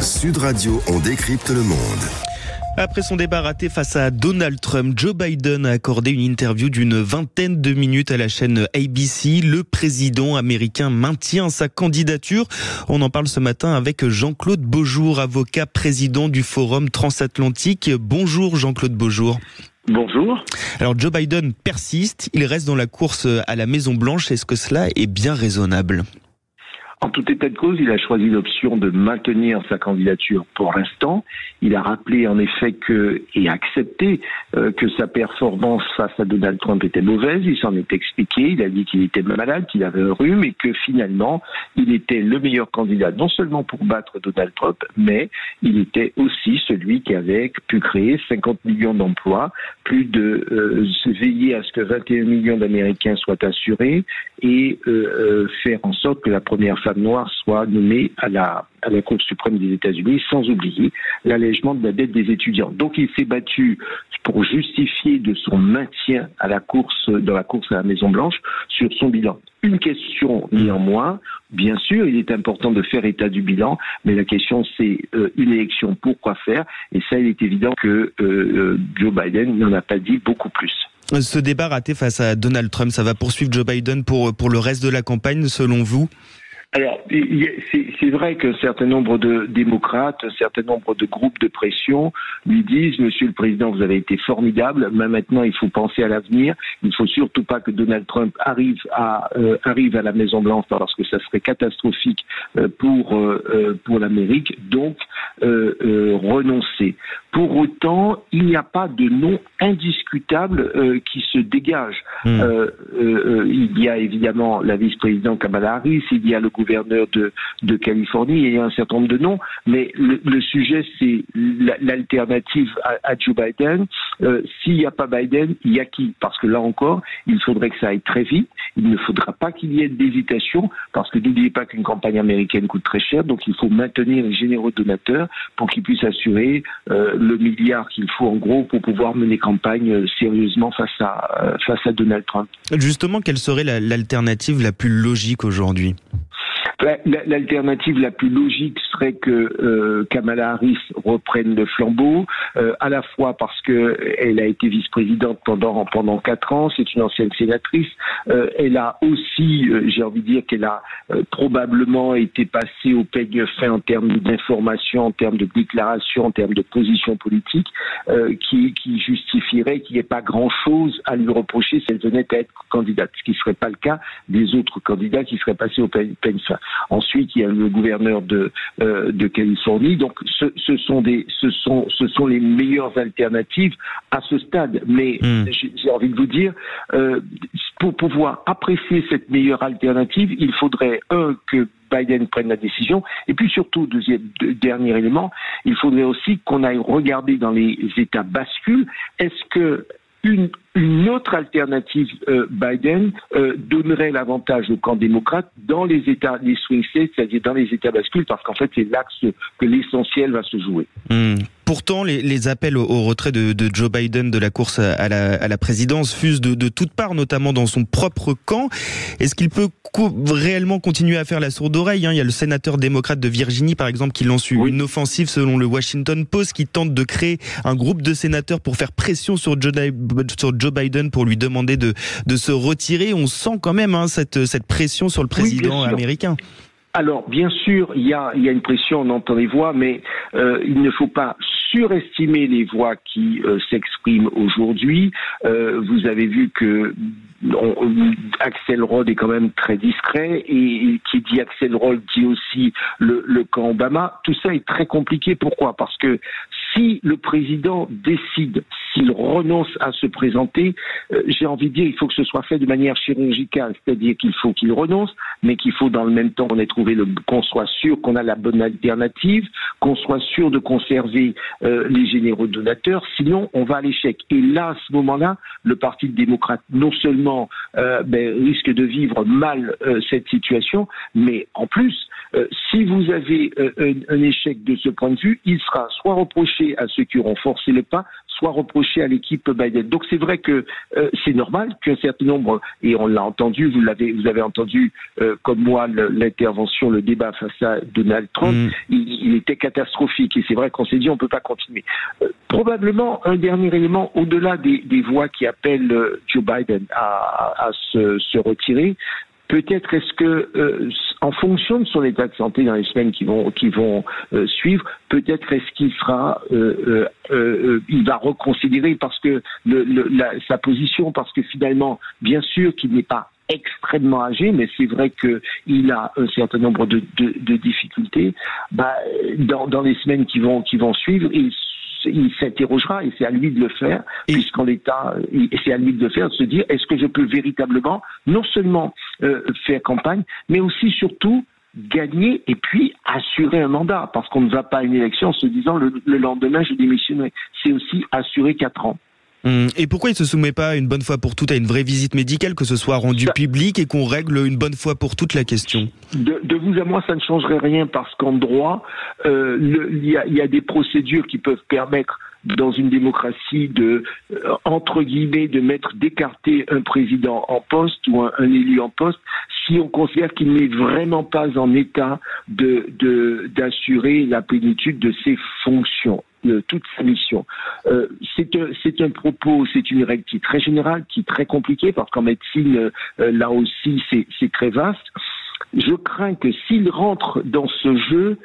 Sud Radio, on décrypte le monde. Après son débat raté face à Donald Trump, Joe Biden a accordé une interview d'une vingtaine de minutes à la chaîne ABC. Le président américain maintient sa candidature. On en parle ce matin avec Jean-Claude Beaujour, avocat, président du Forum transatlantique. Bonjour Jean-Claude Beaujour. Bonjour. Alors Joe Biden persiste, il reste dans la course à la Maison-Blanche. Est-ce que cela est bien raisonnable ? En tout état de cause, il a choisi l'option de maintenir sa candidature pour l'instant. Il a rappelé en effet et accepté que sa performance face à Donald Trump était mauvaise. Il s'en est expliqué. Il a dit qu'il était malade, qu'il avait un rhume et que finalement, il était le meilleur candidat non seulement pour battre Donald Trump, mais il était aussi celui qui avait pu créer 50 millions d'emplois, plus de veiller à ce que 21 millions d'Américains soient assurés et faire en sorte que la première femme noire soit nommée à la Cour suprême des États-Unis, sans oublier l'allègement de la dette des étudiants. Donc il s'est battu pour justifier de son maintien dans la course à la Maison-Blanche sur son bilan. Une question néanmoins, bien sûr, il est important de faire état du bilan, mais la question c'est une élection, pourquoi faire ? Et ça, il est évident que Joe Biden n'en a pas dit beaucoup plus. Ce débat raté face à Donald Trump, ça va poursuivre Joe Biden pour le reste de la campagne, selon vous ? Alors, c'est vrai qu'un certain nombre de démocrates, un certain nombre de groupes de pression lui disent « Monsieur le Président, vous avez été formidable, mais maintenant il faut penser à l'avenir. Il ne faut surtout pas que Donald Trump arrive à la Maison-Blanche parce que ça serait catastrophique pour l'Amérique. Donc, renoncer. » Pour autant, il n'y a pas de nom indiscutable qui se dégage. Il y a évidemment la vice-présidente Kamala Harris, il y a le gouverneur de Californie, il y a un certain nombre de noms, mais le sujet c'est l'alternative à Joe Biden. S'il n'y a pas Biden, il y a qui ? Parce que là encore, il faudrait que ça aille très vite, il ne faudra pas qu'il y ait d'hésitation, parce que n'oubliez pas qu'une campagne américaine coûte très cher, donc il faut maintenir les généraux donateurs pour qu'ils puissent assurer le milliard qu'il faut en gros pour pouvoir mener campagne sérieusement face à Donald Trump. Justement, quelle serait l'alternative la plus logique aujourd'hui ? L'alternative la plus logique serait que Kamala Harris reprenne le flambeau, à la fois parce que elle a été vice-présidente pendant 4 ans, c'est une ancienne sénatrice. Elle a aussi, j'ai envie de dire qu'elle a probablement été passée au peigne fin en termes d'information, en termes de déclaration, en termes de position politique, qui justifierait qu'il n'y ait pas grand-chose à lui reprocher si elle venait à être candidate, ce qui ne serait pas le cas des autres candidats qui seraient passés au peigne fin. Ensuite, il y a le gouverneur de Californie. Donc, ce sont les meilleures alternatives à ce stade. Mais j'ai envie de vous dire, pour pouvoir apprécier cette meilleure alternative, il faudrait que Biden prenne la décision. Et puis surtout, dernier élément, il faudrait aussi qu'on aille regarder dans les États bascules, est-ce que une autre alternative Biden donnerait l'avantage au camp démocrate dans les États, les swing states, c'est-à-dire dans les États bascules, parce qu'en fait c'est là que l'essentiel va se jouer. Pourtant, les appels au retrait de Joe Biden de la course à la présidence fusent de toutes parts, notamment dans son propre camp. Est-ce qu'il peut réellement continuer à faire la sourde oreille ? Il y a le sénateur démocrate de Virginie, par exemple, qui lance une offensive selon le Washington Post, qui tente de créer un groupe de sénateurs pour faire pression sur Joe Biden pour lui demander de se retirer. On sent quand même cette pression sur le président américain. Alors, bien sûr, il y a une pression, on entend les voix, mais il ne faut pas surestimer les voix qui s'expriment aujourd'hui. Vous avez vu que Axelrod est quand même très discret, et qui dit Axelrod dit aussi le camp Obama. Tout ça est très compliqué. Pourquoi ? Parce que si le président décide, s'il renonce à se présenter, j'ai envie de dire, il faut que ce soit fait de manière chirurgicale, c'est-à-dire qu'il faut qu'il renonce, mais qu'il faut dans le même temps qu'on soit sûr qu'on a la bonne alternative, qu'on soit sûr de conserver les généraux donateurs, sinon on va à l'échec. Et là, à ce moment-là, le Parti démocrate non seulement risque de vivre mal cette situation, mais en plus, si vous avez un échec de ce point de vue, il sera soit reproché à ceux qui auront forcé le pas, soit reproché à l'équipe Biden. Donc c'est vrai que c'est normal qu'un certain nombre, et on l'a entendu, vous avez entendu comme moi l'intervention, le débat face à Donald Trump, il était catastrophique et c'est vrai qu'on s'est dit on peut pas continuer. Probablement un dernier élément au-delà des voix qui appellent Joe Biden à se retirer. Peut-être est-ce que, en fonction de son état de santé dans les semaines qui vont suivre, peut-être est-ce qu'il sera, il va reconsidérer parce que sa position, parce que finalement, bien sûr qu'il n'est pas extrêmement âgé, mais c'est vrai qu'il a un certain nombre de difficultés. Dans les semaines qui vont suivre, il s'interrogera et c'est à lui de le faire, puisqu'en l'état, c'est à lui de le faire, de se dire est-ce que je peux véritablement non seulement faire campagne, mais aussi surtout gagner et puis assurer un mandat, parce qu'on ne va pas à une élection en se disant le lendemain je démissionnerai. C'est aussi assurer 4 ans. Et pourquoi il ne se soumet pas une bonne fois pour toutes à une vraie visite médicale, que ce soit rendu public et qu'on règle une bonne fois pour toutes la question? De vous à moi, ça ne changerait rien parce qu'en droit, il y a des procédures qui peuvent permettre dans une démocratie entre guillemets, d'écarter un président en poste ou un élu en poste si on considère qu'il n'est vraiment pas en état d'assurer la plénitude de ses fonctions. Toute sa mission. C'est un propos, c'est une règle qui est très générale, qui est très compliquée, parce qu'en médecine, là aussi, c'est très vaste. Je crains que s'il rentre dans ce jeu,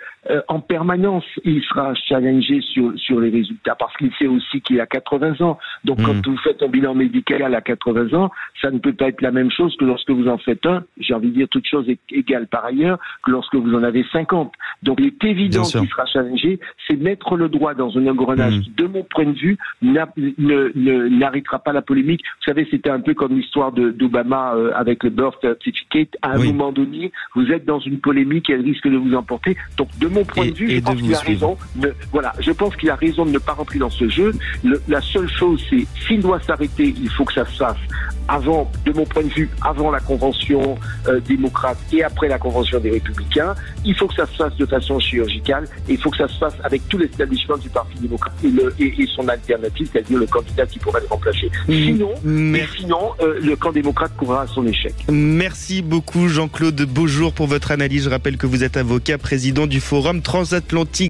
en permanence, il sera challengé sur les résultats, parce qu'il sait aussi qu'il a 80 ans. Donc, quand vous faites un bilan médical à 80 ans, ça ne peut pas être la même chose que lorsque vous en faites un, j'ai envie de dire toute chose égale par ailleurs, que lorsque vous en avez 50. Donc, il est évident qu'il sera challengé, c'est mettre le doigt dans un engrenage qui, de mon point de vue, n'arrêtera pas la polémique. Vous savez, c'était un peu comme l'histoire d'Obama avec le birth certificate. À un moment donné, vous êtes dans une polémique et elle risque de vous emporter. Donc, de mon point de vue, je pense qu'il a raison. Je pense qu'il a raison de ne pas rentrer dans ce jeu. La seule chose, c'est s'il doit s'arrêter, il faut que ça se fasse avant, de mon point de vue, avant la convention démocrate et après la convention des républicains. Il faut que ça se fasse de façon chirurgicale et il faut que ça se fasse avec tout l'établissement du Parti démocrate et son alternative, c'est-à-dire le candidat qui pourrait le remplacer. Sinon, le camp démocrate courra à son échec. Merci beaucoup Jean-Claude Beaujour pour votre analyse. Je rappelle que vous êtes avocat, président du Forum transatlantique.